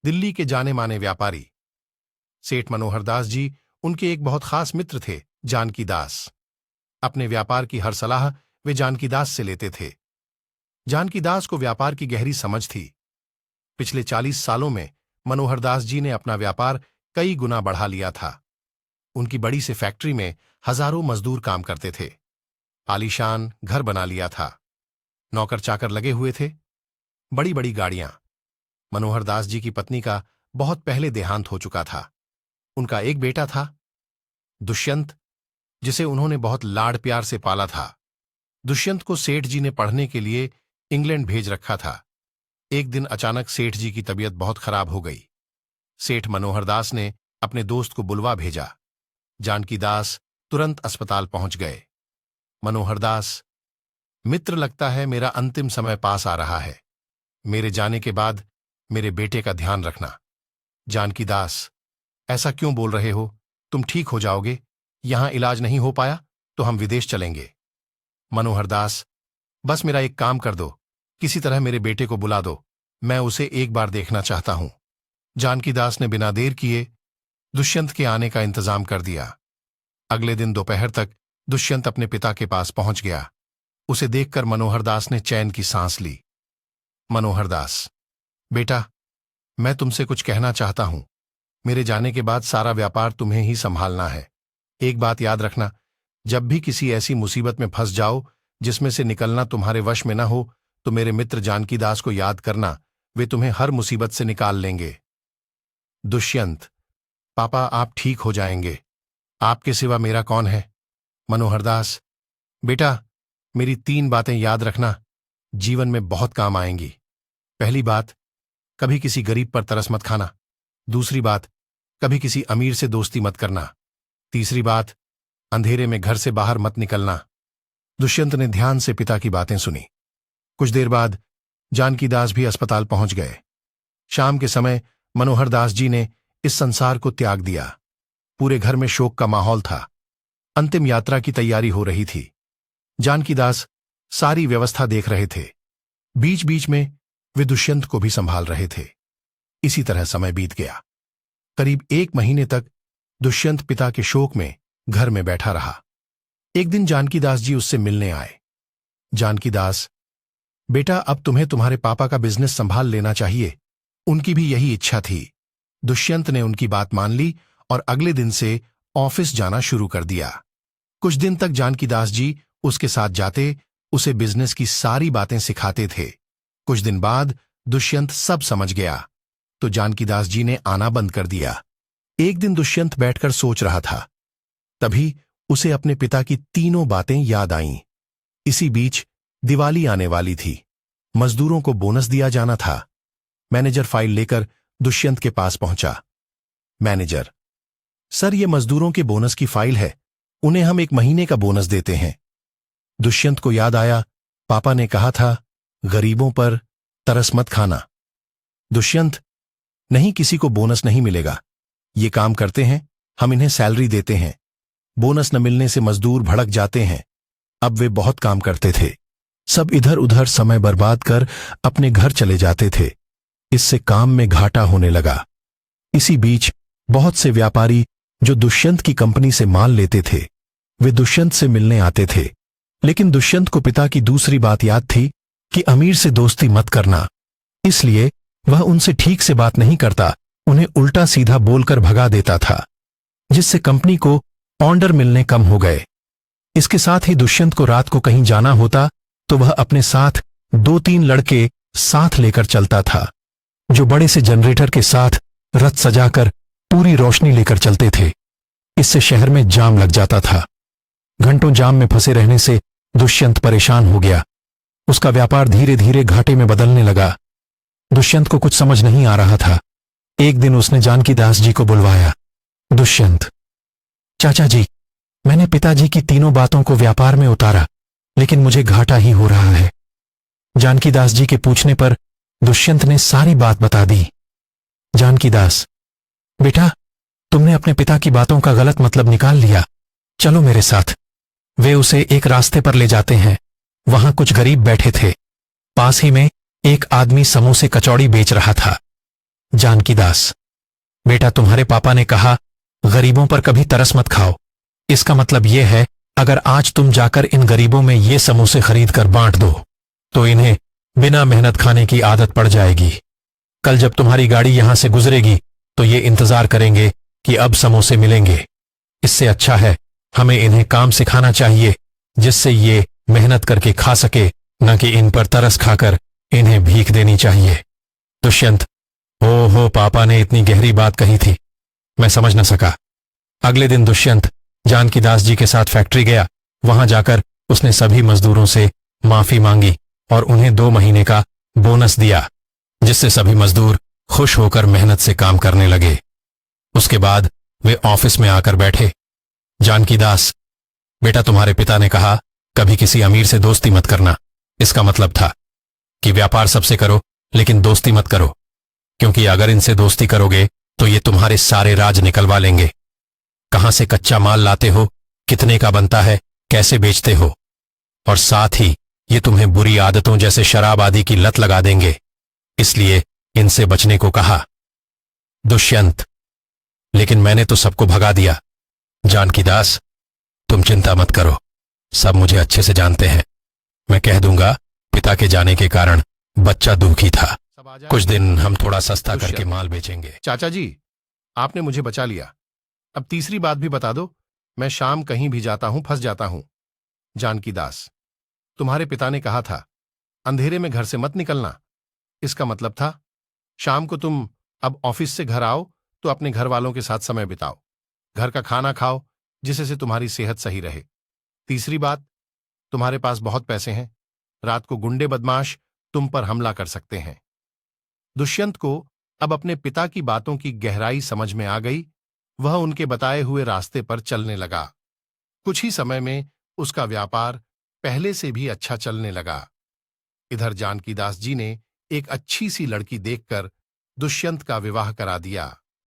दिल्ली के जाने माने व्यापारी सेठ मनोहर दास जी उनके एक बहुत खास मित्र थे, जानकी दास। अपने व्यापार की हर सलाह वे जानकी दास से लेते थे। जानकी दास को व्यापार की गहरी समझ थी। पिछले 40 सालों में मनोहर दास जी ने अपना व्यापार कई गुना बढ़ा लिया था। उनकी बड़ी सी फैक्ट्री में हजारों मजदूर काम करते थे। आलीशान घर बना लिया था। नौकर चाकर लगे हुए थे। बड़ी बड़ी गाड़ियां। मनोहर दास जी की पत्नी का बहुत पहले देहांत हो चुका था। उनका एक बेटा था, दुष्यंत, जिसे उन्होंने बहुत लाड़ प्यार से पाला था। दुष्यंत को सेठ जी ने पढ़ने के लिए इंग्लैंड भेज रखा था। एक दिन अचानक सेठ जी की तबीयत बहुत खराब हो गई। सेठ मनोहर दास ने अपने दोस्त को बुलवा भेजा। जानकी दास तुरंत अस्पताल पहुंच गए। मनोहर दास, मित्र, लगता है मेरा अंतिम समय पास आ रहा है। मेरे जाने के बाद मेरे बेटे का ध्यान रखना। जानकी दास, ऐसा क्यों बोल रहे हो? तुम ठीक हो जाओगे। यहां इलाज नहीं हो पाया तो हम विदेश चलेंगे। मनोहर दास, बस मेरा एक काम कर दो, किसी तरह मेरे बेटे को बुला दो, मैं उसे एक बार देखना चाहता हूं। जानकी दास ने बिना देर किए दुष्यंत के आने का इंतजाम कर दिया। अगले दिन दोपहर तक दुष्यंत अपने पिता के पास पहुंच गया। उसे देखकर मनोहर दास ने चैन की सांस ली। मनोहर दास, बेटा, मैं तुमसे कुछ कहना चाहता हूं। मेरे जाने के बाद सारा व्यापार तुम्हें ही संभालना है। एक बात याद रखना, जब भी किसी ऐसी मुसीबत में फंस जाओ जिसमें से निकलना तुम्हारे वश में न हो, तो मेरे मित्र जानकी दास को याद करना, वे तुम्हें हर मुसीबत से निकाल लेंगे। दुष्यंत, पापा, आप ठीक हो जाएंगे। आपके सिवा मेरा कौन है? मनोहर दास, बेटा, मेरी 3 बातें याद रखना, जीवन में बहुत काम आएंगी। पहली बात, कभी किसी गरीब पर तरस मत खाना। दूसरी बात, कभी किसी अमीर से दोस्ती मत करना। तीसरी बात, अंधेरे में घर से बाहर मत निकलना। दुष्यंत ने ध्यान से पिता की बातें सुनी। कुछ देर बाद जानकी दास भी अस्पताल पहुंच गए। शाम के समय मनोहर दास जी ने इस संसार को त्याग दिया। पूरे घर में शोक का माहौल था। अंतिम यात्रा की तैयारी हो रही थी। जानकी दास सारी व्यवस्था देख रहे थे। बीच बीच में वे दुष्यंत को भी संभाल रहे थे। इसी तरह समय बीत गया। करीब 1 महीने तक दुष्यंत पिता के शोक में घर में बैठा रहा। एक दिन जानकी दास जी उससे मिलने आए। जानकी दास, बेटा, अब तुम्हें तुम्हारे पापा का बिजनेस संभाल लेना चाहिए। उनकी भी यही इच्छा थी। दुष्यंत ने उनकी बात मान ली और अगले दिन से ऑफिस जाना शुरू कर दिया। कुछ दिन तक जानकी दास जी उसके साथ जाते, उसे बिजनेस की सारी बातें सिखाते थे। कुछ दिन बाद दुष्यंत सब समझ गया तो जानकी दास जी ने आना बंद कर दिया। एक दिन दुष्यंत बैठकर सोच रहा था। तभी उसे अपने पिता की 3 बातें याद आईं। इसी बीच दिवाली आने वाली थी। मजदूरों को बोनस दिया जाना था। मैनेजर फाइल लेकर दुष्यंत के पास पहुंचा। मैनेजर, सर, ये मजदूरों के बोनस की फाइल है। उन्हें हम 1 महीने का बोनस देते हैं। दुष्यंत को याद आया, पापा ने कहा था गरीबों पर तरस मत खाना। दुष्यंत, नहीं, किसी को बोनस नहीं मिलेगा। ये काम करते हैं, हम इन्हें सैलरी देते हैं। बोनस न मिलने से मजदूर भड़क जाते हैं। अब वे बहुत काम करते थे। सब इधर उधर समय बर्बाद कर अपने घर चले जाते थे। इससे काम में घाटा होने लगा। इसी बीच बहुत से व्यापारी जो दुष्यंत की कंपनी से माल लेते थे, वे दुष्यंत से मिलने आते थे। लेकिन दुष्यंत को पिता की दूसरी बात याद थी कि अमीर से दोस्ती मत करना। इसलिए वह उनसे ठीक से बात नहीं करता, उन्हें उल्टा सीधा बोलकर भगा देता था, जिससे कंपनी को ऑर्डर मिलने कम हो गए। इसके साथ ही दुष्यंत को रात को कहीं जाना होता तो वह अपने साथ 2-3 लड़के साथ लेकर चलता था, जो बड़े से जनरेटर के साथ रथ सजाकर पूरी रोशनी लेकर चलते थे। इससे शहर में जाम लग जाता था। घंटों जाम में फंसे रहने से दुष्यंत परेशान हो गया। उसका व्यापार धीरे धीरे घाटे में बदलने लगा। दुष्यंत को कुछ समझ नहीं आ रहा था। एक दिन उसने जानकी दास जी को बुलवाया। दुष्यंत, चाचा जी, मैंने पिताजी की 3 बातों को व्यापार में उतारा, लेकिन मुझे घाटा ही हो रहा है। जानकी दास जी के पूछने पर दुष्यंत ने सारी बात बता दी। जानकी दास, बेटा, तुमने अपने पिता की बातों का गलत मतलब निकाल लिया। चलो मेरे साथ। वे उसे एक रास्ते पर ले जाते हैं। वहां कुछ गरीब बैठे थे। पास ही में एक आदमी समोसे कचौड़ी बेच रहा था। जानकीदास, बेटा तुम्हारे पापा ने कहा गरीबों पर कभी तरस मत खाओ। इसका मतलब यह है अगर आज तुम जाकर इन गरीबों में ये समोसे खरीद कर बांट दो तो इन्हें बिना मेहनत खाने की आदत पड़ जाएगी। कल जब तुम्हारी गाड़ी यहां से गुजरेगी तो ये इंतजार करेंगे कि अब समोसे मिलेंगे। इससे अच्छा है हमें इन्हें काम सिखाना चाहिए जिससे ये मेहनत करके खा सके, न कि इन पर तरस खाकर इन्हें भीख देनी चाहिए। दुष्यंत, हो पापा ने इतनी गहरी बात कही थी, मैं समझ न सका। अगले दिन दुष्यंत जानकीदास जी के साथ फैक्ट्री गया। वहां जाकर उसने सभी मजदूरों से माफी मांगी और उन्हें 2 महीने का बोनस दिया, जिससे सभी मजदूर खुश होकर मेहनत से काम करने लगे। उसके बाद वे ऑफिस में आकर बैठे। जानकीदास, बेटा तुम्हारे पिता ने कहा कभी किसी अमीर से दोस्ती मत करना। इसका मतलब था कि व्यापार सबसे करो लेकिन दोस्ती मत करो, क्योंकि अगर इनसे दोस्ती करोगे तो ये तुम्हारे सारे राज निकलवा लेंगे। कहां से कच्चा माल लाते हो, कितने का बनता है, कैसे बेचते हो, और साथ ही ये तुम्हें बुरी आदतों जैसे शराब आदि की लत लगा देंगे। इसलिए इनसे बचने को कहा। दुष्यंत, लेकिन मैंने तो सबको भगा दिया। जानकीदास, तुम चिंता मत करो, सब मुझे अच्छे से जानते हैं। मैं कह दूंगा पिता के जाने के कारण बच्चा दुखी था। कुछ दिन हम थोड़ा सस्ता करके माल बेचेंगे। चाचा जी, आपने मुझे बचा लिया। अब तीसरी बात भी बता दो। मैं शाम कहीं भी जाता हूं फंस जाता हूं। जानकीदास, तुम्हारे पिता ने कहा था अंधेरे में घर से मत निकलना। इसका मतलब था शाम को तुम अब ऑफिस से घर आओ तो अपने घर वालों के साथ समय बिताओ, घर का खाना खाओ जिससे से तुम्हारी सेहत सही रहे। तीसरी बात, तुम्हारे पास बहुत पैसे हैं, रात को गुंडे बदमाश तुम पर हमला कर सकते हैं। दुष्यंत को अब अपने पिता की बातों की गहराई समझ में आ गई। वह उनके बताए हुए रास्ते पर चलने लगा। कुछ ही समय में उसका व्यापार पहले से भी अच्छा चलने लगा। इधर जानकीदास जी ने एक अच्छी सी लड़की देखकर दुष्यंत का विवाह करा दिया।